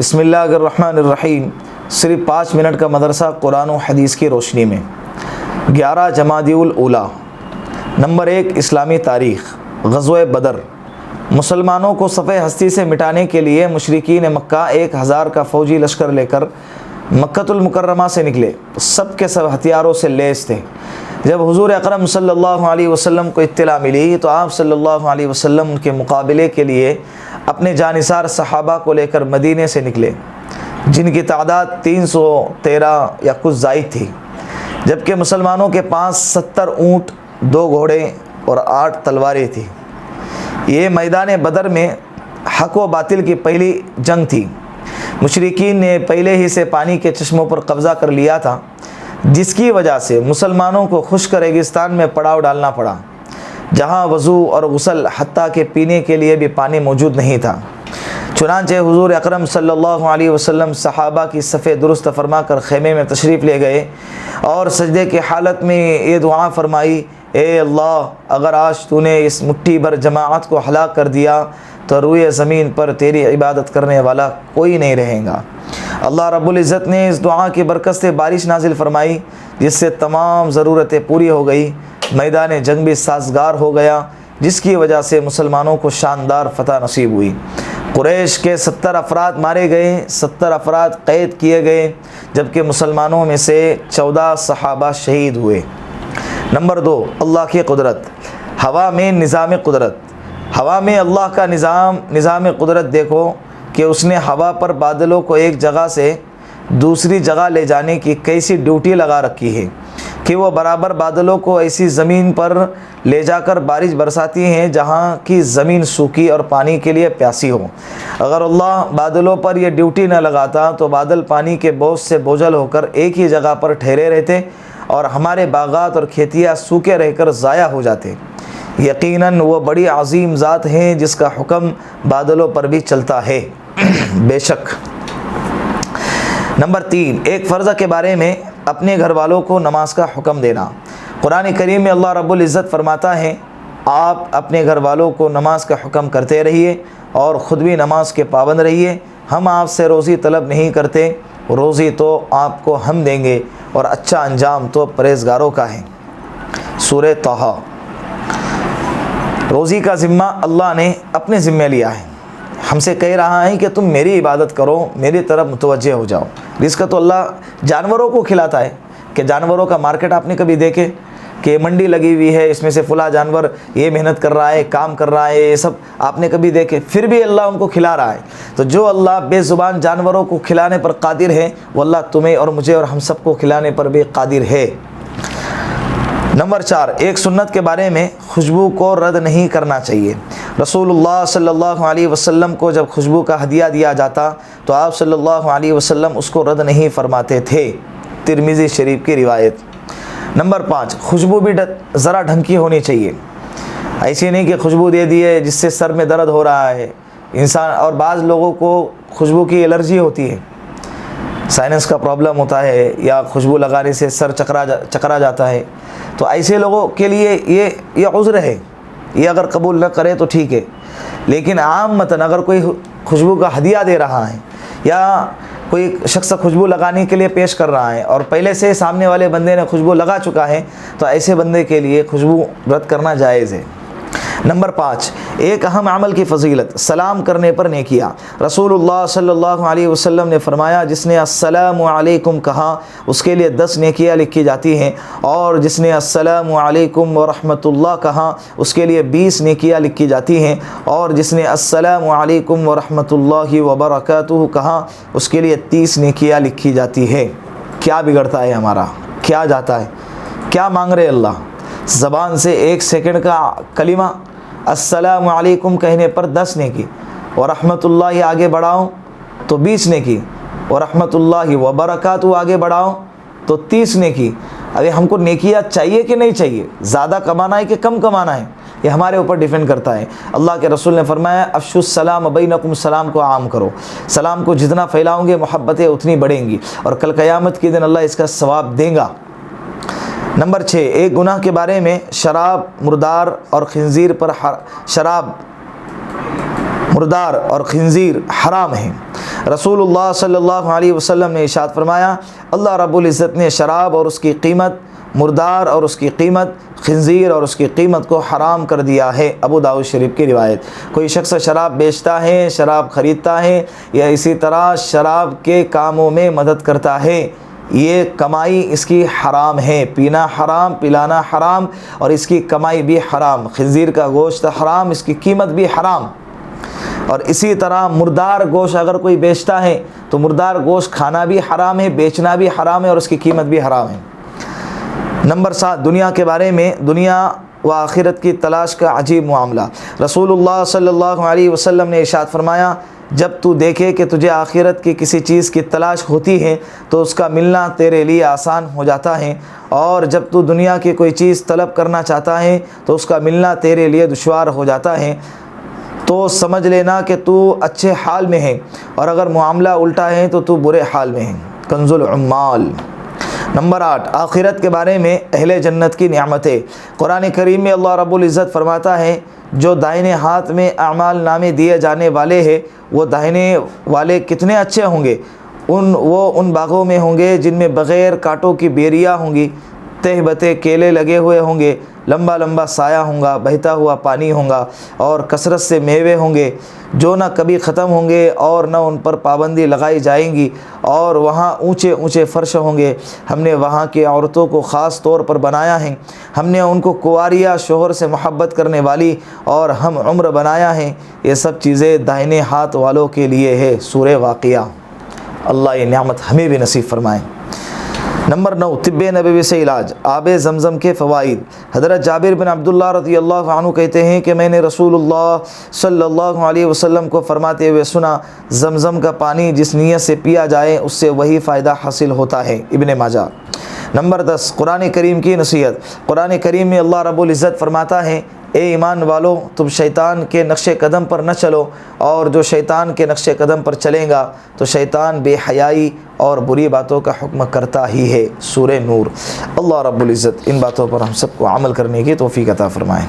بسم اللہ الرحمن الرحیم۔ صرف 5 منٹ کا مدرسہ قرآن و حدیث کی روشنی میں۔ 11 جمادی الاولیٰ۔ نمبر 1 اسلامی تاریخ۔ غزوہ بدر۔ مسلمانوں کو صفحہ ہستی سے مٹانے کے لیے مشرکین مکہ 1000 کا فوجی لشکر لے کر مکۃ المکرمہ سے نکلے۔ سب کے سب ہتھیاروں سے لیس تھے۔ جب حضور اکرم صلی اللہ علیہ وسلم کو اطلاع ملی تو آپ صلی اللہ علیہ وسلم ان کے مقابلے کے لیے اپنے جانثار صحابہ کو لے کر مدینے سے نکلے، جن کی تعداد 313 یا کچھ زائد تھی، جبکہ مسلمانوں کے پاس 70 اونٹ، 2 گھوڑے اور 8 تلواریں تھیں۔ یہ میدان بدر میں حق و باطل کی پہلی جنگ تھی۔ مشرکین نے پہلے ہی سے پانی کے چشموں پر قبضہ کر لیا تھا، جس کی وجہ سے مسلمانوں کو خشک ریگستان میں پڑاؤ ڈالنا پڑا، جہاں وضو اور غسل حتیٰ کہ پینے کے لیے بھی پانی موجود نہیں تھا۔ چنانچہ حضور اکرم صلی اللہ علیہ وسلم صحابہ کی صفیں درست فرما کر خیمے میں تشریف لے گئے اور سجدے کی حالت میں یہ دعا فرمائی: اے اللہ، اگر آج تو نے اس مٹھی بھر جماعت کو ہلاک کر دیا تو روئے زمین پر تیری عبادت کرنے والا کوئی نہیں رہے گا۔ اللہ رب العزت نے اس دعا کی برکت سے بارش نازل فرمائی، جس سے تمام ضرورتیں پوری ہو گئی، میدان جنگ بھی سازگار ہو گیا، جس کی وجہ سے مسلمانوں کو شاندار فتح نصیب ہوئی۔ قریش کے 70 افراد مارے گئے، 70 افراد قید کیے گئے، جبکہ مسلمانوں میں سے 14 صحابہ شہید ہوئے۔ نمبر 2 اللہ کی قدرت۔ ہوا میں نظام قدرت۔ ہوا میں اللہ کا نظام قدرت دیکھو کہ اس نے ہوا پر بادلوں کو ایک جگہ سے دوسری جگہ لے جانے کی کیسی ڈیوٹی لگا رکھی ہے کہ وہ برابر بادلوں کو ایسی زمین پر لے جا کر بارش برساتی ہیں جہاں کی زمین سوکھی اور پانی کے لیے پیاسی ہو۔ اگر اللہ بادلوں پر یہ ڈیوٹی نہ لگاتا تو بادل پانی کے بوجھ سے بوجھل ہو کر ایک ہی جگہ پر ٹھہرے رہتے اور ہمارے باغات اور کھیتیاں سوکھے رہ کر ضائع ہو جاتے۔ یقیناً وہ بڑی عظیم ذات ہے جس کا حکم بادلوں پر بھی چلتا ہے۔ بے شک۔ نمبر 3 ایک فرض کے بارے میں اپنے گھر والوں کو نماز کا حکم دینا۔ قرآن کریم میں اللہ رب العزت فرماتا ہے: آپ اپنے گھر والوں کو نماز کا حکم کرتے رہیے اور خود بھی نماز کے پابند رہیے۔ ہم آپ سے روزی طلب نہیں کرتے، روزی تو آپ کو ہم دیں گے اور اچھا انجام تو پرہیزگاروں کا ہے۔ سورہ طٰہٰ۔ روزی کا ذمہ اللہ نے اپنے ذمہ لیا ہے، ہم سے کہہ رہا ہے کہ تم میری عبادت کرو، میری طرف متوجہ ہو جاؤ۔ رزق تو اللہ جانوروں کو کھلاتا ہے کہ جانوروں کا مارکیٹ آپ نے کبھی دیکھے کہ منڈی لگی ہوئی ہے، اس میں سے فلاں جانور یہ محنت کر رہا ہے، کام کر رہا ہے، یہ سب آپ نے کبھی دیکھے؟ پھر بھی اللہ ان کو کھلا رہا ہے۔ تو جو اللہ بے زبان جانوروں کو کھلانے پر قادر ہے، وہ اللہ تمہیں اور مجھے اور ہم سب کو کھلانے پر بھی قادر ہے۔ نمبر 4 ایک سنت کے بارے میں خوشبو کو رد نہیں کرنا چاہیے۔ رسول اللہ صلی اللہ علیہ وسلم کو جب خوشبو کا ہدیہ دیا جاتا تو آپ صلی اللہ علیہ وسلم اس کو رد نہیں فرماتے تھے۔ ترمذی شریف کی روایت۔ نمبر 5 خوشبو بھی ذرا ڈھنگ کی ہونی چاہیے۔ ایسی نہیں کہ خوشبو دے دیے جس سے سر میں درد ہو رہا ہے انسان، اور بعض لوگوں کو خوشبو کی الرجی ہوتی ہے، سائنس کا پرابلم ہوتا ہے یا خوشبو لگانے سے سر چکرا جاتا ہے، تو ایسے لوگوں کے لیے یہ عذر ہے، یہ اگر قبول نہ کرے تو ٹھیک ہے۔ لیکن عامتاً اگر کوئی خوشبو کا ہدیہ دے رہا ہے یا کوئی شخص خوشبو لگانے کے لیے پیش کر رہا ہے اور پہلے سے سامنے والے بندے نے خوشبو لگا چکا ہے، تو ایسے بندے کے لیے خوشبو رد کرنا جائز ہے۔ نمبر 5 ایک اہم عمل کی فضیلت، سلام کرنے پر نیکیاں۔ رسول اللہ صلی اللہ علیہ وسلم نے فرمایا: جس نے السلام علیکم کہا اس کے لیے 10 نیکیاں لکھی جاتی ہیں، اور جس نے السلام علیکم ورحمۃ اللہ کہا اس کے لیے 20 نیکیاں لکھی جاتی ہیں، اور جس نے السلام علیکم ورحمۃ اللہ وبرکاتہ کہا اس کے لیے 30 نیکیاں لکھی جاتی ہے۔ کیا بگڑتا ہے ہمارا؟ کیا جاتا ہے؟ کیا مانگ رہے اللہ؟ زبان سے 1 سیکنڈ کا کلمہ السلام علیکم کہنے پر 10 نیکی، اور رحمت اللہ آگے بڑھاؤ تو 20 نیکی، اور رحمت اللہ وبرکاتہ آگے بڑھاؤ تو 30 نیکی۔ ابھی ہم کو نیکیاں چاہیے کہ نہیں چاہیے؟ زیادہ کمانا ہے کہ کم کمانا ہے؟ یہ ہمارے اوپر ڈیپینڈ کرتا ہے۔ اللہ کے رسول نے فرمایا: افشوا السلام بینکم، سلام کو عام کرو۔ سلام کو جتنا پھیلاؤ گے محبتیں اتنی بڑھیں گی، اور کل قیامت کے دن اللہ اس کا ثواب دے گا۔ نمبر 6 ایک گناہ کے بارے میں شراب مردار اور خنزیر پر شراب مردار اور خنزیر حرام ہیں۔ رسول اللہ صلی اللہ علیہ وسلم نے ارشاد فرمایا، اللہ رب العزت نے شراب اور اس کی قیمت، مردار اور اس کی قیمت، خنزیر اور اس کی قیمت کو حرام کر دیا ہے۔ ابو داؤد شریف کی روایت۔ کوئی شخص شراب بیچتا ہے، شراب خریدتا ہے یا اسی طرح شراب کے کاموں میں مدد کرتا ہے، یہ کمائی اس کی حرام ہے۔ پینا حرام، پلانا حرام اور اس کی کمائی بھی حرام۔ خنزیر کا گوشت حرام، اس کی قیمت بھی حرام۔ اور اسی طرح مردار گوشت اگر کوئی بیچتا ہے تو مردار گوشت کھانا بھی حرام ہے، بیچنا بھی حرام ہے اور اس کی قیمت بھی حرام ہے۔ نمبر 7، دنیا کے بارے میں دنیا و آخرت کی تلاش کا عجیب معاملہ۔ رسول اللہ صلی اللہ علیہ وسلم نے ارشاد فرمایا، جب تو دیکھے کہ تجھے آخرت کی کسی چیز کی تلاش ہوتی ہے تو اس کا ملنا تیرے لیے آسان ہو جاتا ہے، اور جب تو دنیا کی کوئی چیز طلب کرنا چاہتا ہے تو اس کا ملنا تیرے لیے دشوار ہو جاتا ہے، تو سمجھ لینا کہ تو اچھے حال میں ہے، اور اگر معاملہ الٹا ہے تو تو برے حال میں ہے۔ کنز العمال۔ نمبر 8، آخرت کے بارے میں اہل جنت کی نعمتیں۔ قرآن کریم میں اللہ رب العزت فرماتا ہے، جو دائنے ہاتھ میں اعمال نامے دیے جانے والے ہیں وہ دائنے والے کتنے اچھے ہوں گے، وہ ان باغوں میں ہوں گے جن میں بغیر کانٹوں کی بیریاں ہوں گی، تہ بتے کیلے لگے ہوئے ہوں گے، لمبا لمبا سایہ ہوں گا، بہتا ہوا پانی ہوں گا، اور کثرت سے میوے ہوں گے جو نہ کبھی ختم ہوں گے اور نہ ان پر پابندی لگائی جائیں گی، اور وہاں اونچے اونچے فرش ہوں گے۔ ہم نے وہاں کی عورتوں کو خاص طور پر بنایا ہے، ہم نے ان کو کنواریہ شوہر سے محبت کرنے والی اور ہم عمر بنایا ہے۔ یہ سب چیزیں داہنے ہاتھ والوں کے لیے ہے۔ سورہ واقعہ۔ اللہ یہ نعمت ہمیں بھی نصیب فرمائے۔ نمبر 9، طب نبوی سے علاج۔ آب زمزم کے فوائد۔ حضرت جابر بن عبداللہ رضی اللہ عنہ کہتے ہیں کہ میں نے رسول اللہ صلی اللہ علیہ وسلم کو فرماتے ہوئے سنا، زمزم کا پانی جس نیت سے پیا جائے اس سے وہی فائدہ حاصل ہوتا ہے۔ ابن ماجہ۔ نمبر 10، قرآن کریم کی نصیحت۔ قرآن کریم میں اللہ رب العزت فرماتا ہے، اے ایمان والو، تم شیطان کے نقش قدم پر نہ چلو، اور جو شیطان کے نقش قدم پر چلے گا تو شیطان بے حیائی اور بری باتوں کا حکم کرتا ہی ہے۔ سورہ نور۔ اللہ رب العزت ان باتوں پر ہم سب کو عمل کرنے کی توفیق عطا فرمائے۔